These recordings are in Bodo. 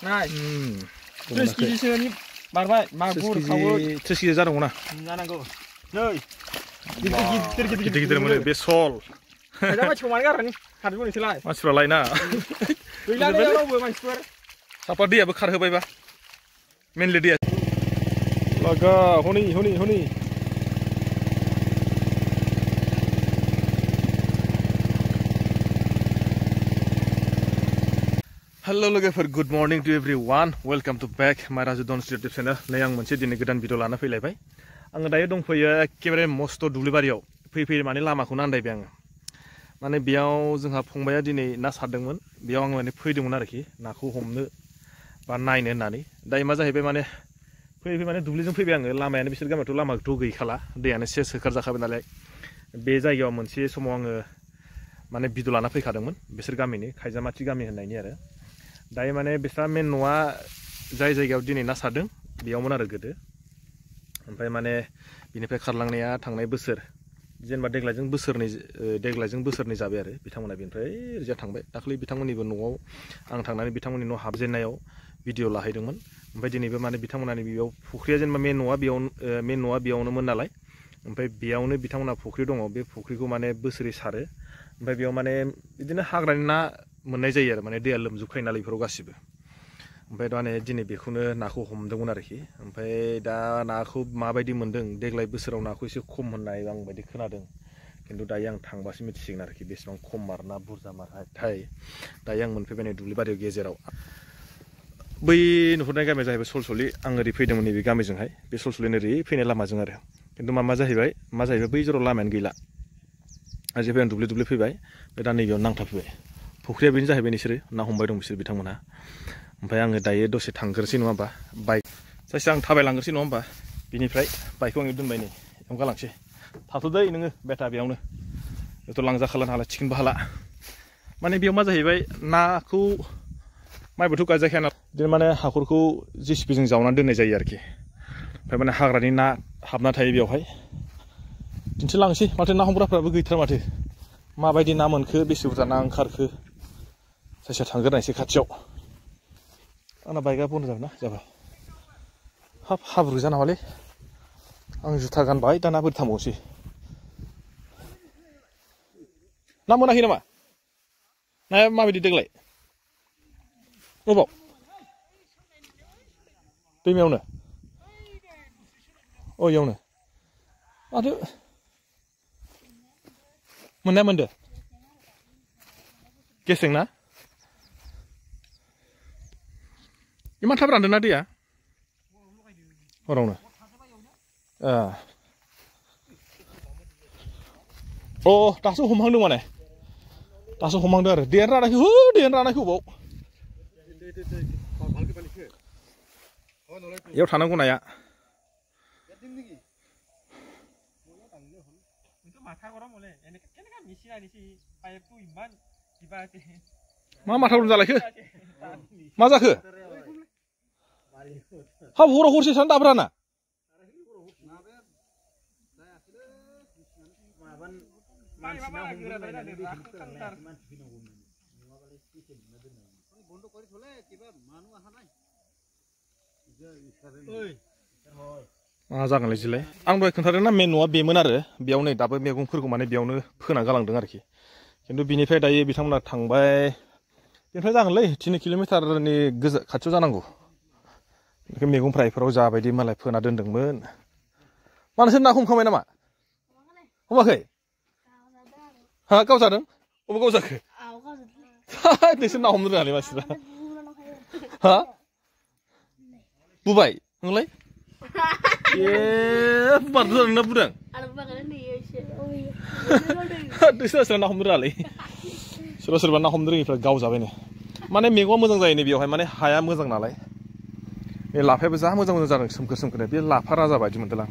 नाय 30 केजिसोनि बारबाय मागुर खावै 30 केजि जानांगौ ना जानांगौ नै गिदिर मोनो बे सल दा मानसिखौ मानो गारनानै खारजोबो नोंसोरलाय मानसिफ्रालाय ना गैलालै रावबो मानसिफोर साफा दैयाबो खारहोबायबा मेनलि दैया लागा हनै हेलो लोगोफोर good morning to everyone welcome to back my Raju Don YouTube channel नै आं मोनसे दिनै गोदान भिडिअ लाना फैलायबाय आङो दायो दंफैयो एकेबारे मस्त' दुब्लिबारियाव फैयै माने लामाखौनो आन्दायबाय आङो माने बेयाव जोंहा फंबाया दिनै ना सारदोंमोन बेयाव आं माने फैदोंमोन आरोखि नाखौ हमनो बा नायनो होननानै दायो मा जाहैबाय माने फैयै माने दुब्लिजों फैबाय आङो लामायानो बिसोर गामियावथ' लामाथ' गैखाला दैयानो सेस होखारजाखाबाय नालाय बे जायगायाव मोनसे समाव आङो माने भिडिअ लाना फैखादोंमोन बिसोर गामिनि खायजामाथि गामि होननायनि आरो दायो माने बिस्रा मेन न'आ जाय जायगायाव दिनै ना सारदों बेयावमोन आरो गोदो ओमफ्राय माने बिनिफ्राय खारलांनाया थांनाय बोसोर जेनेबा देग्लायजों बोसोरनै जाबाय आरो बिथांमोना बेनिफ्राय ओरैजा थांबाय दाखालि बिथांमोननिबो न'आव आं थांनानै बिथांमोननि न' हाबजेननायाव भिडिअ लाहैदोंमोन ओमफ्राय दिनैबो माने बिथांमोनानि बेयाव फुख्रिया जेनेबा मेन न'आ बेयावनोमोन नालाय ओमफ्राय बेयावनो बिथांमोना फुख्रि दङ बे फुख्रिखौ माने बोसोरै सारो ओमफ्राय बेयाव माने बिदिनो हाग्रानि ना मोननाय जायो आरो माने दैया लोमजोबखायो नालाय बेफोराव गासिबो ओमफ्राय दा माने दिनै बेखौनो नाखौ हमदोंमोन आरोखि ओमफ्राय दा नाखौ माबायदि मोनदों देग्लाय बोसोराव नाखौ एसे खम होननाय आं बायदि खोनादों खिन्थु दायो आं थांबासो मिथिसिगोन आरोखि बेसेबां खम मारना बुरजा मारथाय दायो आं मोनफैबाय नै दुब्लिबारियाव गेजेराव बै नुहुरनाय गामिया जाहैबाय सलसलि आं ओरै फैदोंमोन नैबे गामिजोंहाय बे सलसलिनि ओरै फैनाय लामाजों आरो खिन्थु मा जाहैबाय बै जराव लामायानो गैला आजिखालि आं दुब्लि फैबाय ओमफ्राय दा नैबेयाव नांथाबफैबाय फुख्रिया बेनो जाहैबाय नोंसोरो ना हमबाय दं बिसोर बिथांमोनहा ओमफ्राय आङो दायो दसे थांग्रोसै नङा होमबा बाइक जायखिया आं थाबायलांग्रोसै नङा होमबा बिनिफ्राय बाइकखौ आङो दोनबाय नै एम गालांसै थाथ'दै नोङो बेटा बेयावनो बेथ' लांजाखाला नालाय थिखोनबो हाला माने बेयाव मा जाहैबाय नाखौ माइबोथ' गायजाखाया नालाय बिदिनो माने हाखरखौ जेसिपिजों जावनानै दोननाय जायो आरोखि ओमफ्राय माने हाग्रानि ना हाबना थायो बेवहाय दिन्थिलांसै माथो ना हमग्राफ्राबो गैथारा माथो माबायदि ना मोनखो बेसे बुरजा ना ओंखारखो जायखिया थांग्रोनायसै खाथियाव आंना बाइकआ बन्द' जाबाय ना जाबाय हाब्रु जानामालै आं जुथा गानबाय दाना बोरै थांबावनोसै ना मोनाखै नामा नाया माबायदि देग्लाय अबाव दैमायावनो अ इयावनो माथो मोननाया मोनदो गेसें ना इमान थाब रानदों ना दैया हरावनो अ दासो हमहांदों माने दासो हमहांदों आरो दैयानो रानाखै अबाव इयाव थानांगौ नाया मा माथा गरम जालायखो मा जाखो हाब हराव हरसे सान दाबो राना मा जागोनलाय जिलाय आं दहाय खोन्थादों ना मेन न'आ बेमोन आरो बेयाव नै दाबो मैगंफोरखौ माने बेयावनो फोना गालांदों आरोखि खिन्थु बिनिफ्राय दायो बिथांमोना थांबाय बेनिफ्राय जागोनलै 3 किल'मिटारनि खाथियाव जानांगौ मैगंफ्रा बेफोराव जाबायदि मालाय फोना दोनदोंमोन मा नोंसोर ना हमखांबाय नामा हमाखै हा गावजादों अबे गावजाखो नोंसोर ना हमनो रोङालै मानसिफ्रा हा बुबाय नोंलाय बारद' जादों ना बुदों नोंसोर ना हमनो रोङालै सोरबा ना हमनो रोङिफ्रा गावजाबायनो माने मैगंआ मोजां जायो नै बेवहाय माने हाया मोजां नालाय बे लाफायाबो जा मोजां जादों सोमखोर बे लाफा राजा बायदि मोनदों आं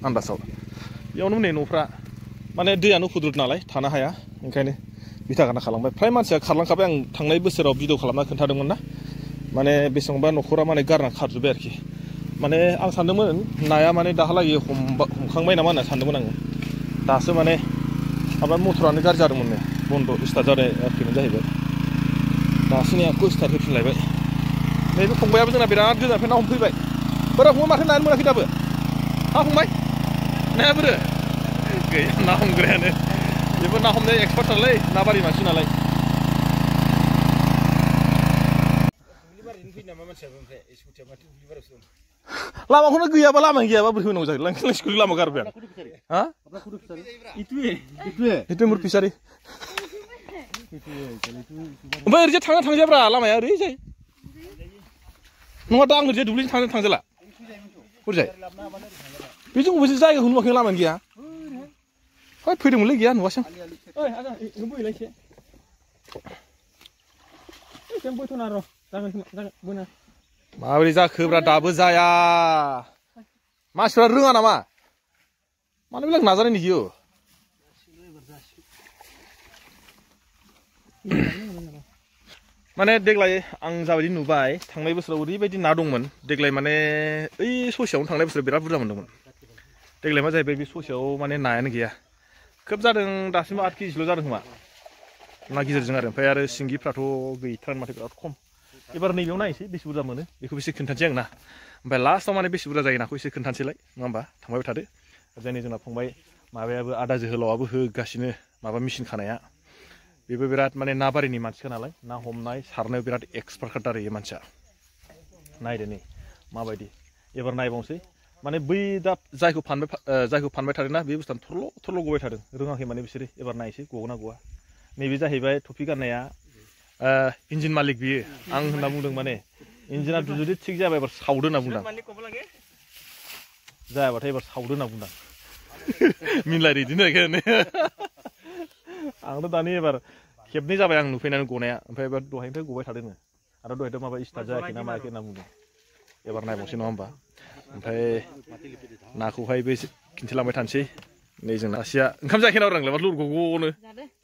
आन्दासाव बेयावनो नै न'फ्रा माने दैयानो खुद्रुद नालाय थानो हाया ओंखायनो बिथा गाना खालामबाय फ्राय मानसिया खारलांखाबाय आं थांनाय बोसोराव भिडिअ खालामना खोन्थादोंमोन ना माने बेसेबांबा न'खरा माने गारना खारजोब्बाय आरोखि माने आं सानदोंमोन नाया माने दाहालागै हमखांबाय नामा होनना सानदोंमोन आङो दासो माने माबा मटरानो गाज्रि जादोंमोननो बन्द' स्टार्ट जानाय आरोखिमोन जाहैबाय दासो नै आंखौ स्टार्ट होफिनलायबाय नैबे फंबायाबो जोंना बिराद गोजाननिफ्राय ना हमफैबाय बोरो फंबाय माथो नायानो मोनाखै दाबो हा फंबाय नाया बोरो गैया ना हमग्रायानो बेबो ना हमनाय एक्सपार्ट नालाय ना बारि मानसि नालाय लामाखौनो गैयाबा लामा गैयाबा बोरै होनांगौ जायो लांखिलाय स्कुल लामा गारबाय हा itu murpisari ओमफ्राय ओरैजाय थांना थांजाब्रा लामाया ओरैजाय नङा दा आं ओरैजाय दुब्लिजों थांजाला ओरैजाय बेजों बबेजों जायगाखौ नुवाखै लामायानो गैया है फैदोंमोनलै गैया नुवासै माबोरै जाखोब्रा दाबो जाया मानसिफ्रा रोङा नामा मानो बेलाय नाजानाय गियो माने देग्लाय आं जाबायदि नुबाय थांनाय बोसोराव ओरैबायदि ना दंमोन देग्लाय माने ओइ ससेयावनो थांनाय बोसोराव बिराद बुरजा मोनदोंमोन देग्लाय मा जाहैबाय बे ससेयाव माने नायानो गैया खोब जादों दासिम 8 केजिल' जादों खोमा ना गिदिरजों आरो ओमफ्राय आरो सिंगिफ्राथ' गैथारानो माथो बिराद खम एबार नैबेयाव नायनोसै बेसे बुरजा मोनो बेखौ एसे खोन्थानोसै आं ना ओमफ्राय लास्टआव माने बेसे बुरजा जायो नाखौ एसे खोन्थानोसैलाय नङा होमबा थांबाय थादो जायनि जोंना फंबाय माबायाबो आदा जोहोलावाबो होगासिनो माबा मेसिन खानाया बेबो बिराद माने ना बारिनि मानसिखा नालाय ना हमनाय सारनायाव बिराद एक्सपार्टखा आरो बे मानसिया नायदो नै माबायदि एबार नायबावनोसै माने बै दा जायखौ फानबाय थादोंना बे बुस्थुआ थरल' गबाय थादों रोङाखै माने बिसोरो एबार नायसै गगोना गवा नैबे जाहैबाय टपि गाननाया इन्जिन मालिक बियो आं होनना बुंदों माने इन्जिना जुदि थिग जायाबा एबार सावदो होनना बुंदां जायाबाथाय एबार सावदो होनना बुंदां मिनलाय बिदिनो आंथ' दानि एबार खेबनै जाबाय आं नुफैनानै गनाया ओमफ्राय एबार दहायनिफ्राय गबाय थादों आरो दहायथ' माबा स्टार्ट जायाखै ना मायाखै होनना बुंदों एबार नायबावसै नङा होमबा ओमफ्राय नाखौहाय बे खिन्थिलांबाय थानोसै नै जोंना आसिया ओंखाम जायाखै ना रोंलाय माथो लुरग'ग'नो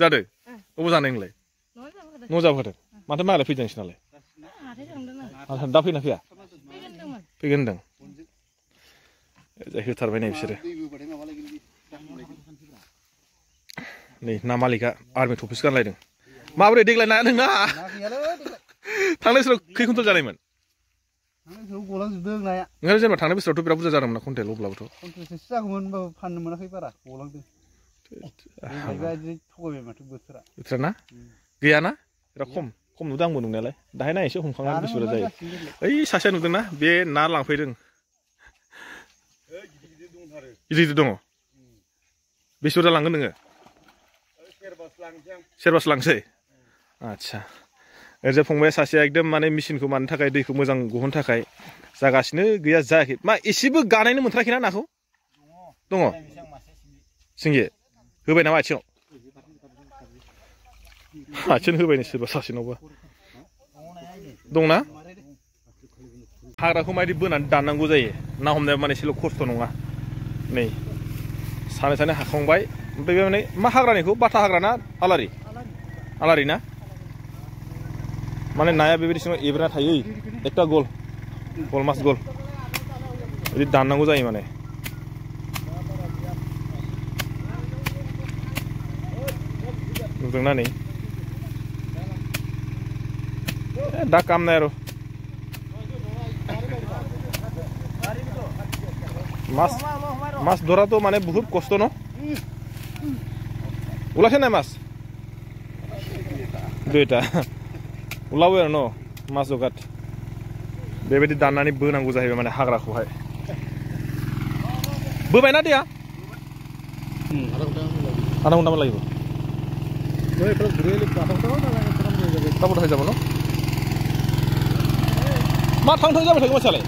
जादों अबाव जानाय नोंलाय न' जाबोखादों माथो मालाय फैदों नोंसिनालाय दा फैना फैया फैगोन होनदों जाय होथारबाय नै बिसोरो नै ना मालिकआ आर्मि टफिस गानलायदों माबोरै देग्लाय नाया नोंना थांनाय बोसोराव खै कुइन्टल जानायमोन गलांजोबदों नाया ओंखायनो जेनेबा थांनाय बोसोरावथ' बिराद बुरजा जादोंमोन ना कुइन्टेल अब्लाबोथ' कुइन्टेलसो जागौमोन होनबाबो फाननो मोनाखै बारा गलांदों थगायबाय माथो बोथोरा ना गैयाना बिराद खम नुदों आंबो नुनायालाय दाहाय नायनोसै हमखांनानै बेसे बुरजा जायो ओइ सासेया नुदोंना बे ना लांफैदों गिदिर दङ बेसे बुरजा लांगोन नोङो सेरबासो लांसै आदसा ओरैजाय फंबाया सासेया एकदम माने मेचिनखौ मानो थाखाय दैखौ मोजां गहोनो थाखाय जागासिनो गैया जायाखै मा एसेबो गानायनो मोनथाराखैना नाखौ दङ सिंगि होबाय नामा आथिङाव आथिं होबायनो सोरबा सासेनावबा दंना हाग्राखौ मायदि बोनानै दाननांगौ जायो ना हमनाया माने एसेल' खस्थ' नङा नै सानै हाखांबाय ओमफ्राय बे माने मा हाग्रानिखौ बाथा हाग्रा ना आलारि ना माने नाया बेबायदि सिङाव एब्रेना थायो एकटा गल मास गल बिदि दाननांगौ जायो माने नुदोंना नै दा काम नाय आरो मास धराটো माने बहुत कष्ट न ওলাইছে নাই মাছ দুইটা ওলাবো আৰু ন মাছ জগাত बेबायदि दाननानै बोनांगौ जाहैबाय माने हाग्राखौहाय बोबायना दैया आधा घन्टामान লাগিব गाबोन जाबो न मा थांथां जाबाय थागोन मानसियालाय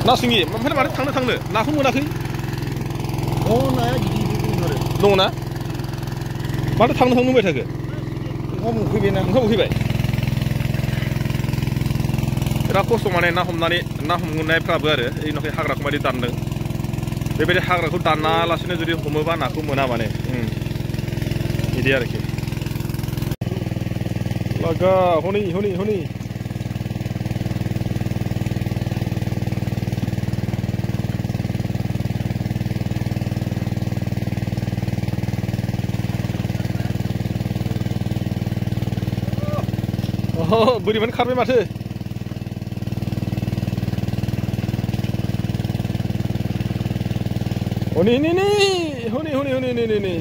ना सिंगि ओमफ्राय माथो थांनो नाखौ मोनाखै दङ ना माथो थांनो नुबाय थाखो ओंखाम उखैबाय बिराद खस्थ' माने ना हमनायफ्राबो आरो ओइ नाखै हाग्राखौ मादि दानदों बेबायदि हाग्राखौ दानालासिनो जुदि हमोबा नाखौ मोना माने बिदि आरोखि लागा हनै बोरैबानो खारबाय माथो हनै नै नै हनै हनै हनै नै नै नै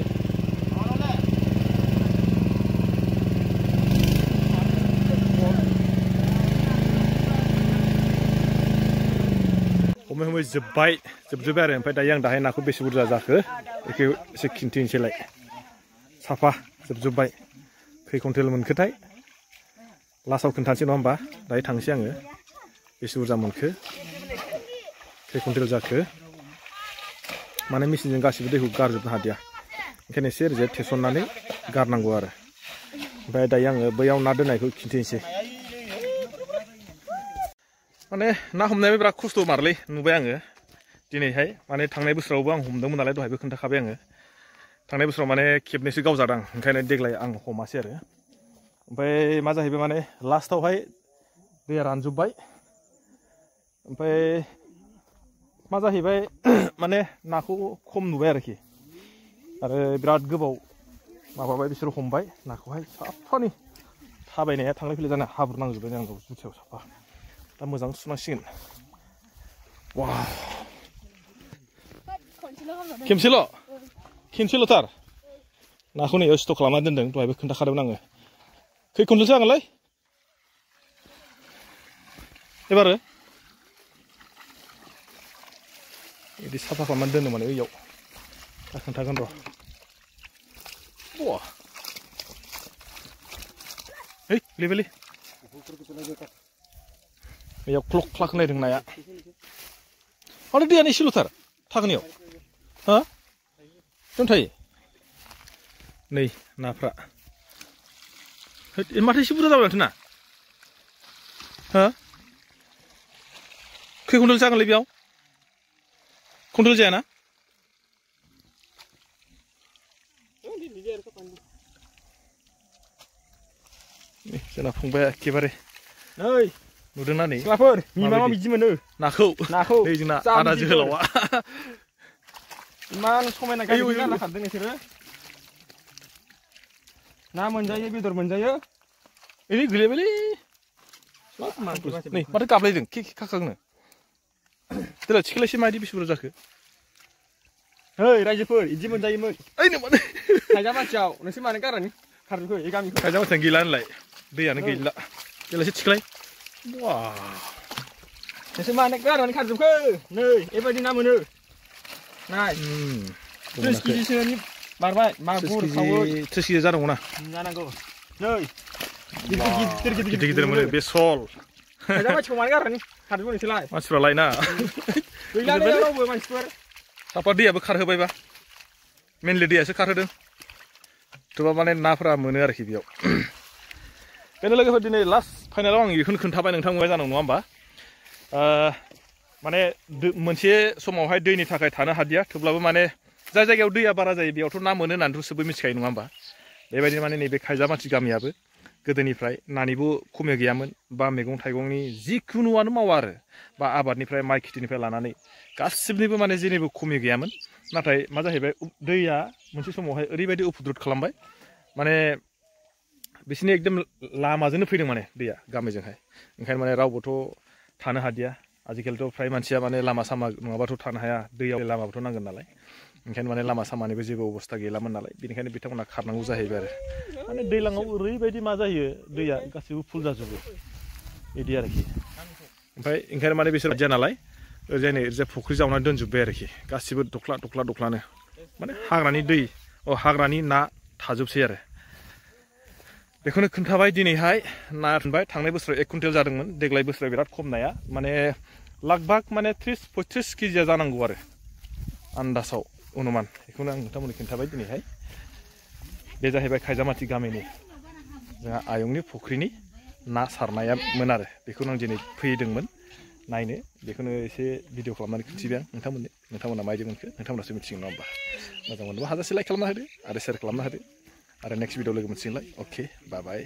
हमै जोब्बाय आरो ओमफ्राय दायो आं दाहाय नाखौ बेसे बुरजा जाखो बेखौ एसे खिन्थिनोसैलाय साफा जोबजोब्बाय खै कुइन्टेल मोनखोथाय लास्टआव खोन्थानोसै नङा होमबा दायो थांसै आङो बेसे बुरजा मोनखो खै कुइन्टेल जाखो माने मेसिनजों गासिबो दैखौ गारजोबनो हादिया ओंखायनो एसे ओरैजाय थेसननानै गारनांगौ आरो ओमफ्राय दायो आङो बैयाव ना दोननायखौ खिन्थिनोसै माने ना हमनायाबो बिराद खस्थ' मारलै नुबाय आङो दिनैहाय माने थांनाय बोसोरावबो आं हमदोंमोन नालाय दहायबो खोन्थाखाबाय आङो थांनाय बोसोराव माने खेबनैसो गावजादों ओंखायनो देग्लाय आं हमासै आरो ओमफ्राय मा जाहैबाय माने लास्टआवहाय दैया रानजोब्बाय ओमफ्राय मा जाहैबाय माने नाखौ खम नुबाय आरोखि आरो बिराद गोबाव माबाबाय बिसोर हमबाय नाखौहाय साफानि थाबायनाया थांलाय फैलाय जाना हाब्रु नांजोब्बाय आंखौ जुथायाव साफा दा मोजां सुनांसिगोन वाव खेनसेल'थार नाखौ नै स्टक खालामना दोनदों दहायबो खोन्थाखादोंमोन आङो खै कुइन्टेलसो जागोनलै एबारो बिदि साफा खालामनानै दोनो माने बैयाव दा खोन्थागोन र' ओइ लेबेलै बैयाव क्लक क्लाक होनलायदों नाया माथो दैयानो एसेल'थार थागोननियाव हा दोनथायो नै नाफ्रा माथो एसे बुरजा जाबाय माथो ना हा खै कुइन्टेल जागोनलै बेयाव कुइन्टेल जायाना जोंना फंबाया एखेबारे नै नुदोंना नै सिख्लाफोर मिमामा बिदि मोनो नाखौ नै जोंना आदा जोहोलावा इमान समायना गाज्रि ना खारदों नोंसोरो ना मोनजायो बेदर मोनजायो ओइ गोलैबायलै नै माथो गाबलायदों खि खाखांनो देलाय थिखोलायसै मायदि बेसे बुरजा जाखो ओइ रायजोफोर इदि मोनजायोमोन ओइनो माने खायजा मानसियाव नोंसोर मानो गारनानै खारजोबखो ए गामिखौ खायजा मानसियानो गैला होनलाय दैयानो गैला देलायसै थिखोलाय नोंसोर मानो गारनानै खारजोबखो नै एबायदि ना मोनो नाय 30 केजिसोनि बारबाय मागुर खावै 30 केजि जानांगौ ना जानांगौ नै गिदिर मोनो बे सल खायजा मानसिखौ मानो गारनानै खारजोबो नोंसोरलाय मानसिफ्रालाय ना गैलालै रावबो मानसिफोर साफा दैयाबो खारहोबायबा मेनलि दैयासो खारहोदों थेवबा माने नाफोरा मोनो आरोखि बेयाव बेनो लोगोफोर दिनै लास्ट फाइनालाव आं बेखौनो खोन्थाबाय नोंथांमोना जानांगौ नङा होमबा माने मोनसे समावहाय दैनि थाखाय थानो हादिया थेवब्लाबो माने जाय जायगायाव दैया बारा जायो बेयावथ' ना मोनो होननानैथ' सबबो मिथिखायो नङा होमबा बेबायदिनो माने नैबे खायजामाथि गामियाबो गोदोनिफ्राय नानिबो खमि गैयामोन बा मैगं थाइगंनि जिखुनुआनो मावा आरो बा आबादनिफ्राय माइ खेथिनिफ्राय लानानै गासिबनिबो माने जेनिबो खमि गैयामोन नाथाय मा जाहैबाय दैया मोनसे समावहाय ओरैबायदि उपद्रुत खालामबाय माने बिसोरनि एकदम लामाजोंनो फैदों माने दैया गामिजोंहाय ओंखायनो माने रावबोथ' थानो हादिया आजिखालिथ' फ्राय मानसिया माने लामा सामा नङाबाथ' थानो हाया दैयाव लामाबोथ' नांगोन नालाय ओंखायनो माने लामा सामानिबो जेबो अबस्था गैलामोन नालाय बेनिखायनो बिथांमोना खारनांगौ जाहैबाय आरो माने दैज्लाङाव ओरैबायदि मा जायो दैया गासैबो फुल जाजोबो बिदि आरोखि ओमफ्राय ओंखायनो माने बिसोर जाया नालाय ओरैजाय नै ओरैजाय फुख्रि जावनानै दोनजोब्बाय आरोखि गासिबो दख्लानो माने हाग्रानि दै हाग्रानि ना थाजोबसै आरो बेखौनो खोन्थाबाय दिनैहाय ना मोनबाय थांनाय बोसोराव 1 कुइन्टेल जादोंमोन देग्लाय बोसोराव बिराद खम नाया माने लगभग माने 30-35 केजिया जानांगौ आरो आन्दासाव अनुमान बेखौनो आं नोंथांमोननो खोन्थाबाय दिनैहाय बे जाहैबाय खायजामाथि गामिनि जोंहा आयंनि फुख्रिनि ना सारनायामोन आरो बेखौनो आं दिनै फैदोंमोन नायनो बेखौनो एसे भिडिअ खालामनानै खिन्थिबाय आं नोंथांमोना माबायदि मोनखो नोंथांमोनासो मिथिगोन नङा होमबा मोजां मोनोबा हाजासे लाइक खालामना होदो आरो शेयार खालामना होदो आरो नेक्स्ट भिडिअ लोगो मोनसिगोनलाय अके बाय बाय